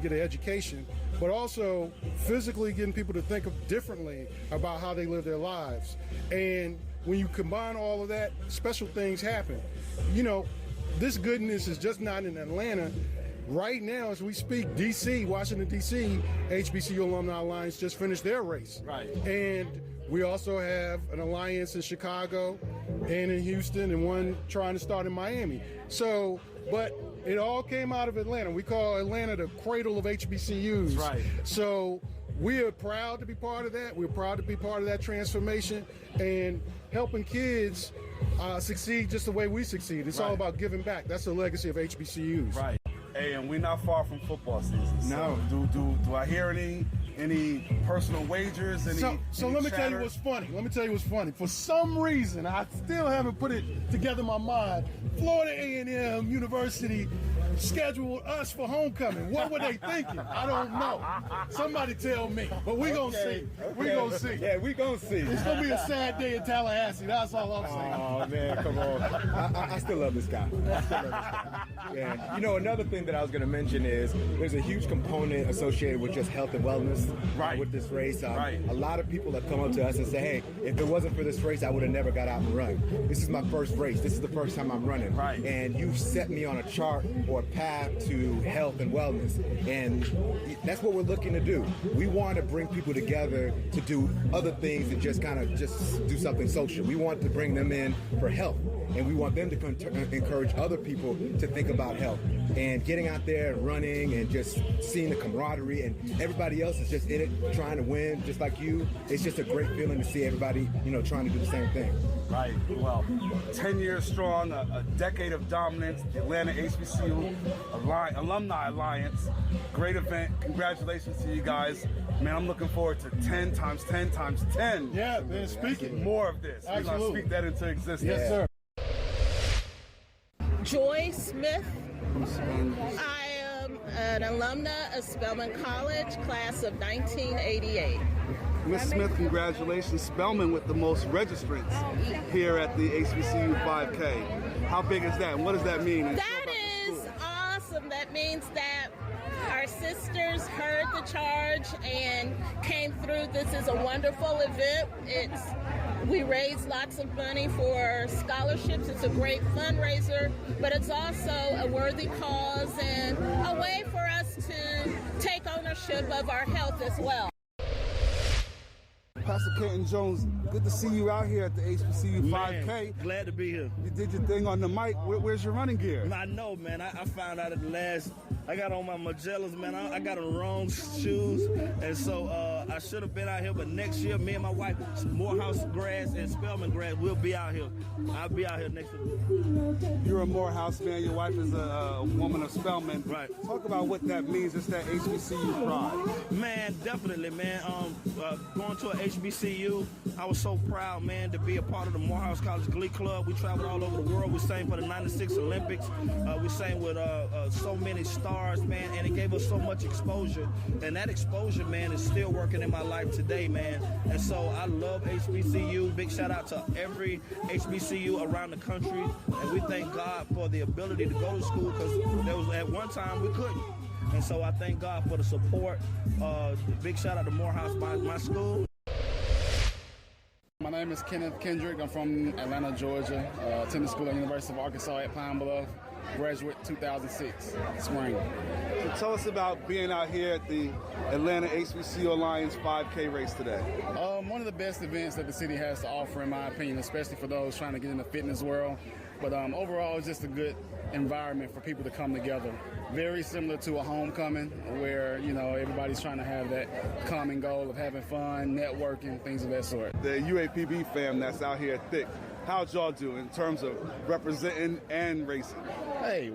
get an education, but also physically getting people to think differently about how they live their lives. And when you combine all of that, special things happen. You know, this goodness is just not in Atlanta. Right now, as we speak, DC, Washington, DC, HBCU Alumni Alliance just finished their race. Right. And we also have an alliance in Chicago and in Houston, and one trying to start in Miami. So, but it all came out of Atlanta. We call Atlanta the cradle of HBCUs. Right. So we are proud to be part of that. We're proud to be part of that transformation and helping kids succeed just the way we succeed. It's all about giving back. That's the legacy of HBCUs. Right. Hey, and we're not far from football season. No. So do I hear any personal wagers? So let me tell you what's funny. For some reason, I still haven't put it together in my mind. Florida A&M University scheduled us for homecoming. What were they thinking? I don't know. Somebody tell me. But we're going to see. We're going to see. Yeah, we're going to see. It's going to be a sad day in Tallahassee. That's all I'm saying. Oh, man, come on. I still love this guy. Yeah. You know, another thing that I was going to mention is there's a huge component associated with just health and wellness with this race. A lot of people have come up to us and say, hey, if it wasn't for this race, I would have never got out and run. This is my first race. This is the first time I'm running. Right. And you've set me on a chart or a path to health and wellness. And that's what we're looking to do. We want to bring people together to do other things and just kind of just do something social. We want to bring them in for health. And we want them to encourage other people to think about health. And getting out there and running and just seeing the camaraderie and everybody else is just in it trying to win just like you. It's just a great feeling to see everybody, you know, trying to do the same thing. Right. Well, 10 years strong, a decade of dominance, the Atlanta HBCU Alumni Alliance. Great event. Congratulations to you guys. Man, I'm looking forward to 10 times 10 times 10. Yeah, man, speaking. More of this. Absolutely. We're going to speak that into existence. Yes, sir. Joy Smith. I am an alumna of Spelman College, class of 1988. Miss Smith, congratulations. Spelman with the most registrants here at the HBCU 5K. How big is that, and what does that mean? That is awesome. That means that our sisters heard the charge and came through. This is a wonderful event. We raise lots of money for scholarships. It's a great fundraiser, but it's also a worthy cause and a way for us to take ownership of our health as well. Pastor Kenton Jones, good to see you out here at the HBCU 5K. Man, glad to be here. You did your thing on the mic. Where's your running gear? I know, man. I found out at the last, I got on my Magellas, man. I got on the wrong shoes, and so I should have been out here, but next year, me and my wife, Morehouse grads and Spelman grads, we'll be out here. I'll be out here next year. You're a Morehouse man. Your wife is a woman of Spelman. Right. Talk about what that means. It's that HBCU pride. Man, definitely, man. Going to an HBCU, I was so proud, man, to be a part of the Morehouse College Glee Club. We traveled all over the world. We sang for the '96 Olympics. We sang with so many stars, man, and it gave us so much exposure. And that exposure, man, is still working in my life today, man. And so I love HBCU. Big shout out to every HBCU around the country. And we thank God for the ability to go to school, because there was at one time we couldn't. And so I thank God for the support. Big shout out to Morehouse, my school. My name is Kenneth Kendrick. I'm from Atlanta, Georgia. Attended school at the University of Arkansas at Pine Bluff. Graduate 2006, spring. So tell us about being out here at the Atlanta HBCU Alliance 5K race today. One of the best events that the city has to offer, in my opinion, especially for those trying to get in the fitness world. But overall, it's just a good environment for people to come together. Very similar to a homecoming where, you know, everybody's trying to have that common goal of having fun, networking, things of that sort. The UAPB fam that's out here thick, how'd y'all do in terms of representing and racing? Hey,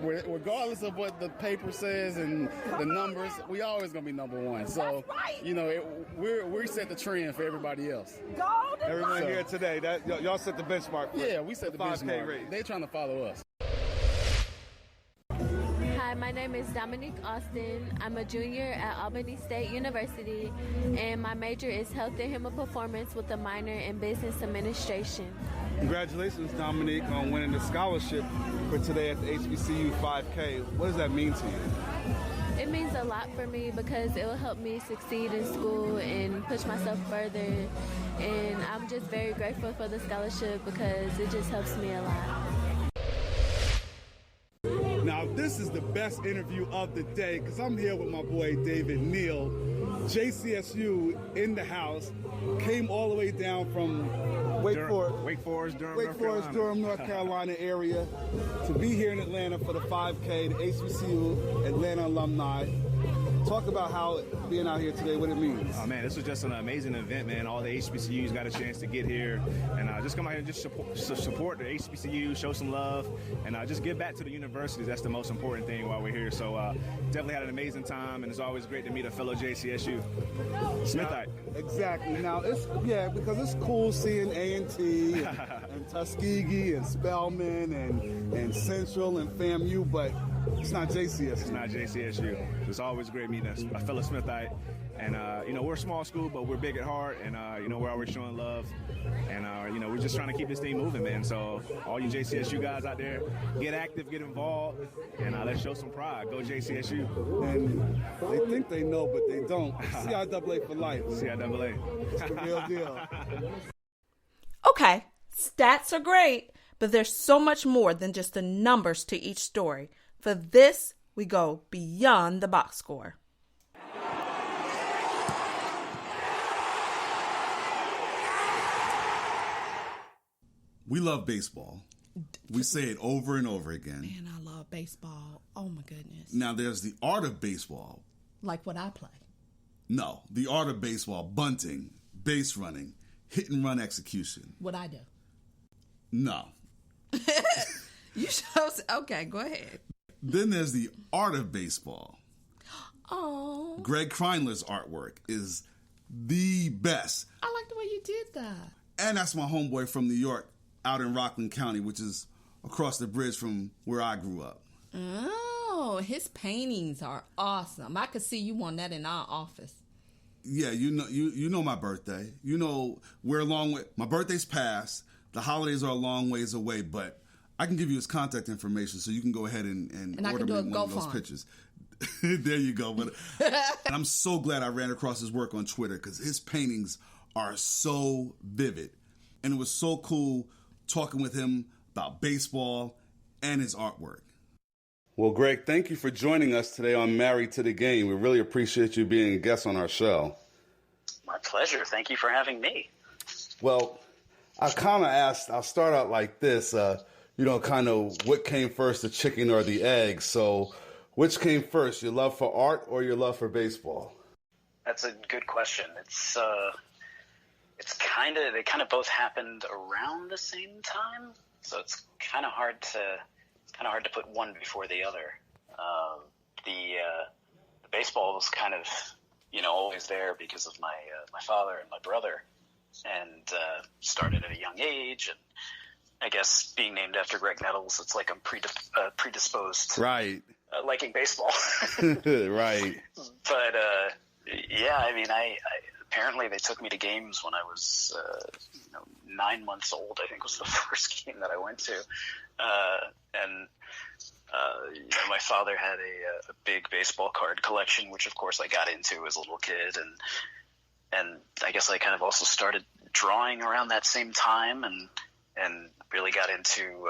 regardless of what the paper says and the numbers, we always going to be number one. So, you know, we set the trend for everybody else. Everyone here today, y'all set the benchmark for we set the 5K benchmark. race. They're trying to follow us. Hi, my name is Dominique Austin. I'm a junior at Albany State University, and my major is Health and Human Performance with a minor in Business Administration. Congratulations, Dominique, on winning the scholarship for today at the HBCU 5K. What does that mean to you? It means a lot for me because it will help me succeed in school and push myself further. And I'm just very grateful for the scholarship because it just helps me a lot. Now, this is the best interview of the day because I'm here with my boy David Neal, JCSU in the house, came all the way down from Wake Forest, Durham, North Carolina area to be here in Atlanta for the 5K, the HBCU Atlanta alumni. Talk about how being out here today, what it means. Oh man, this was just an amazing event, man. All the HBCUs got a chance to get here and just come out here and just support the HBCU, show some love, and just give back to the universities. That's the most important thing while we're here. So definitely had an amazing time, and it's always great to meet a fellow JCSU Smithite. Exactly. Now because it's cool seeing A&T and Tuskegee and Spelman and Central and FAMU, but it's not JCSU. It's not JCSU. It's always great meeting a fellow Smithite. And, we're a small school, but we're big at heart. And, we're always showing love. And, we're just trying to keep this thing moving, man. So all you JCSU guys out there, get active, get involved, and let's show some pride. Go JCSU. And they think they know, but they don't. CIAA for life. CIAA. It's the real deal. Okay, stats are great, but there's so much more than just the numbers to each story. For this, we go beyond the box score. We love baseball. We say it over and over again. Man, I love baseball. Oh, my goodness. Now, there's the art of baseball. Like what I play. No, the art of baseball, bunting, base running, hit and run execution. What I do. No. You chose. Okay, go ahead. Then there's the art of baseball. Oh. Graig Kreindler's artwork is the best. I like the way you did that. And that's my homeboy from New York out in Rockland County, which is across the bridge from where I grew up. Oh, his paintings are awesome. I could see you on that in our office. Yeah, you know my birthday. You know we're a long way. My birthday's passed. The holidays are a long ways away, but I can give you his contact information so you can go ahead and order me one of those pictures. There you go. But and I'm so glad I ran across his work on Twitter because his paintings are so vivid. And it was so cool talking with him about baseball and his artwork. Well, Greg, thank you for joining us today on Married to the Game. We really appreciate you being a guest on our show. My pleasure. Thank you for having me. Well, I kind of asked, I'll start out like this, kind of what came first, the chicken or the egg? So which came first, your love for art or your love for baseball? That's a good question. They kind of both happened around the same time. So it's kind of hard to put one before the other. The baseball was kind of, always there because of my father and my brother, and started at a young age. And I guess being named after Greg Nettles, it's like I'm predisposed to liking baseball. Right. But I apparently they took me to games when I was 9 months old. I think was the first game that I went to, my father had a big baseball card collection, which of course I got into as a little kid, and I guess I kind of also started drawing around that same time, and really got into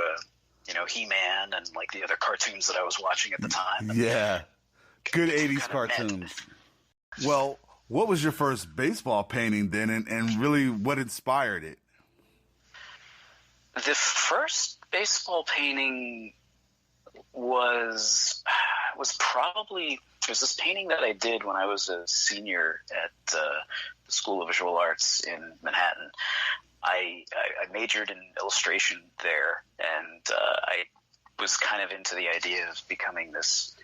He-Man and like the other cartoons that I was watching at the time. Yeah, good 80s cartoons. Well, what was your first baseball painting then, and really what inspired it? The first baseball painting was probably, it was this painting that I did when I was a senior at the School of Visual Arts in Manhattan. I majored in illustration there, and I was kind of into the idea of becoming this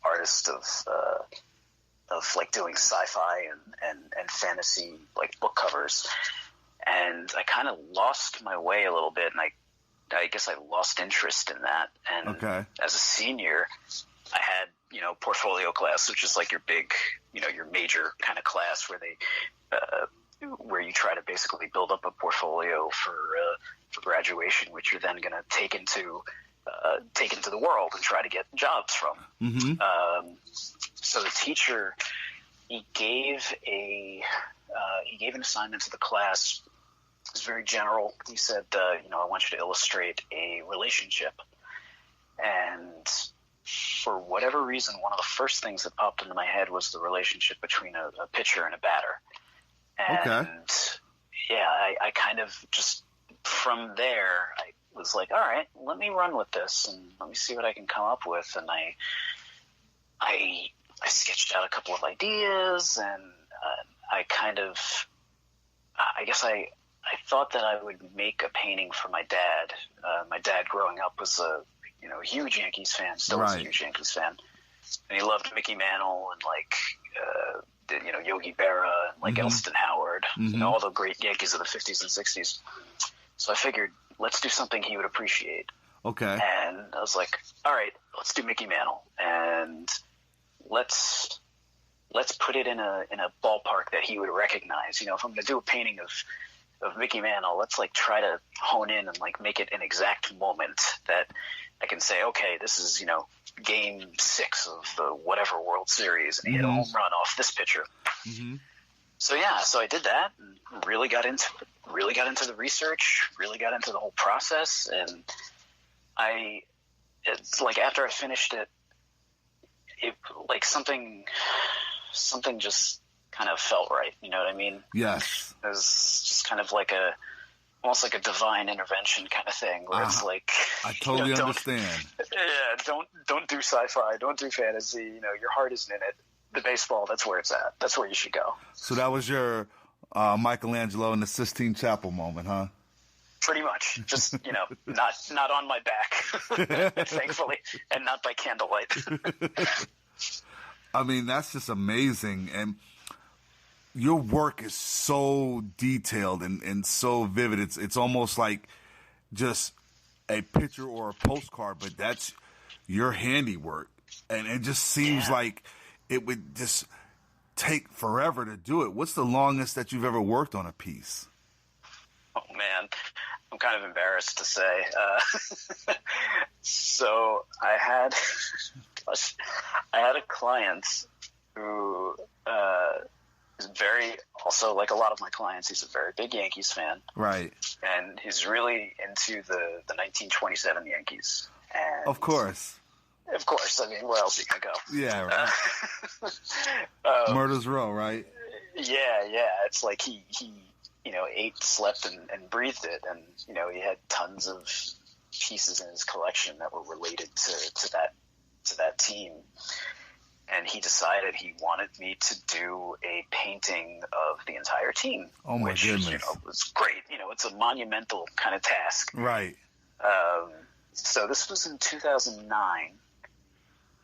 artist of like doing sci-fi and fantasy like book covers, and I kind of lost my way a little bit, and I guess I lost interest in that. And as a senior, I had portfolio class, which is like your big your major kind of class where where you try to basically build up a portfolio for graduation, which you're then going to take into take into the world and try to get jobs from. Mm-hmm. So the teacher, he gave an assignment to the class. It was very general. He said, I want you to illustrate a relationship. And for whatever reason, one of the first things that popped into my head was the relationship between a pitcher and a batter. And I kind of just, from there, I was like, all right, let me run with this and let me see what I can come up with. And I sketched out a couple of ideas, and I thought that I would make a painting for my dad. My dad growing up was a huge Yankees fan, still is a huge Yankees fan. And he loved Mickey Mantle and Yogi Berra and Elston Howard, all the great Yankees of the 50s and 60s. So I figured, let's do something he would appreciate. Okay. And I was like, all right, let's do Mickey Mantle, and let's put it in a ballpark that he would recognize. If I'm going to do a painting of Mickey Mantle, let's try to hone in and make it an exact moment that I can say, okay, this is, game 6 of the whatever World Series, and he hit a home run off this pitcher. Mm-hmm. So I did that and really got into the research, really got into the whole process. And it's after I finished it, something just kind of felt right. You know what I mean? Yes. It was just kind of almost like a divine intervention kind of thing, where it's I totally understand. Don't do sci-fi, don't do fantasy. Your heart isn't in it. The baseball, that's where it's at. That's where you should go. So that was your Michelangelo in the Sistine Chapel moment, huh? Pretty much. Just, not on my back, thankfully, and not by candlelight. I mean, that's just amazing. And your work is so detailed and so vivid. It's almost like just a picture or a postcard, but that's your handiwork. And it just seems like it would just take forever to do it. What's the longest that you've ever worked on a piece? Oh, man. I'm kind of embarrassed to say. So I had a client who is very, also like a lot of my clients, he's a very big Yankees fan. Right. And he's really into the 1927 Yankees. And of course. I mean, where else are you going to go? Yeah, right. Murder's Row, right? Yeah. It's like he ate, slept, and breathed it. And, he had tons of pieces in his collection that were related to that team. And he decided he wanted me to do a painting of the entire team. Oh, my goodness. Was great. It's a monumental kind of task. Right. So this was in 2009.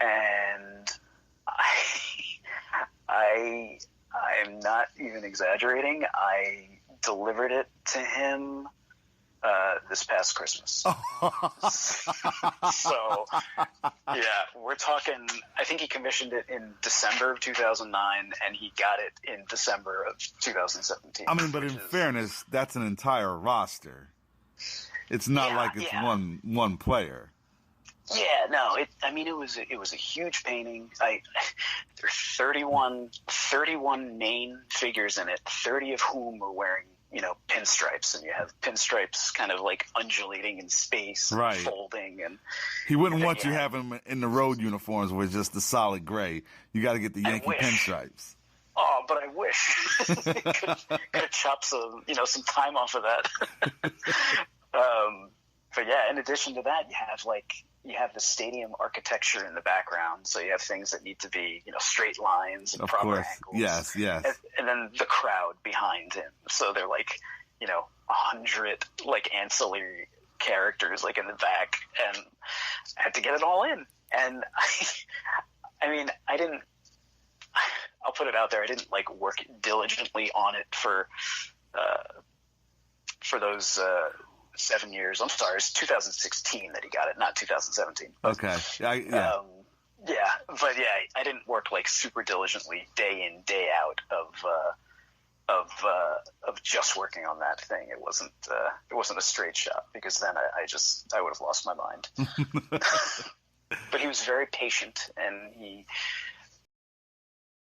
And I'm not even exaggerating. I delivered it to him this past Christmas. So, we're talking, I think he commissioned it in December of 2009, and he got it in December of 2017. I mean, but in fairness, that's an entire roster. It's not like it's one player. Yeah, no. It was a huge painting. There are 31 main figures in it, 30 of whom are wearing, pinstripes, and you have pinstripes kind of undulating in space, right, and folding, and he wouldn't want you have him in the road uniforms with just the solid gray. You got to get the Yankee pinstripes. Oh, but I wish could have chopped some time off of that. But yeah, in addition to that, you have the stadium architecture in the background, so you have things that need to be, straight lines and proper angles. Yes. And then the crowd behind him. So they're 100 ancillary characters in the back, and I had to get it all in. And I'll put it out there, I didn't work diligently on it for those 7 years. I'm sorry, it's 2016 that he got it, not 2017. Okay. Yeah. I didn't work super diligently day in, day out of just working on that thing. It wasn't a straight shot, because then I would have lost my mind. But he was very patient, and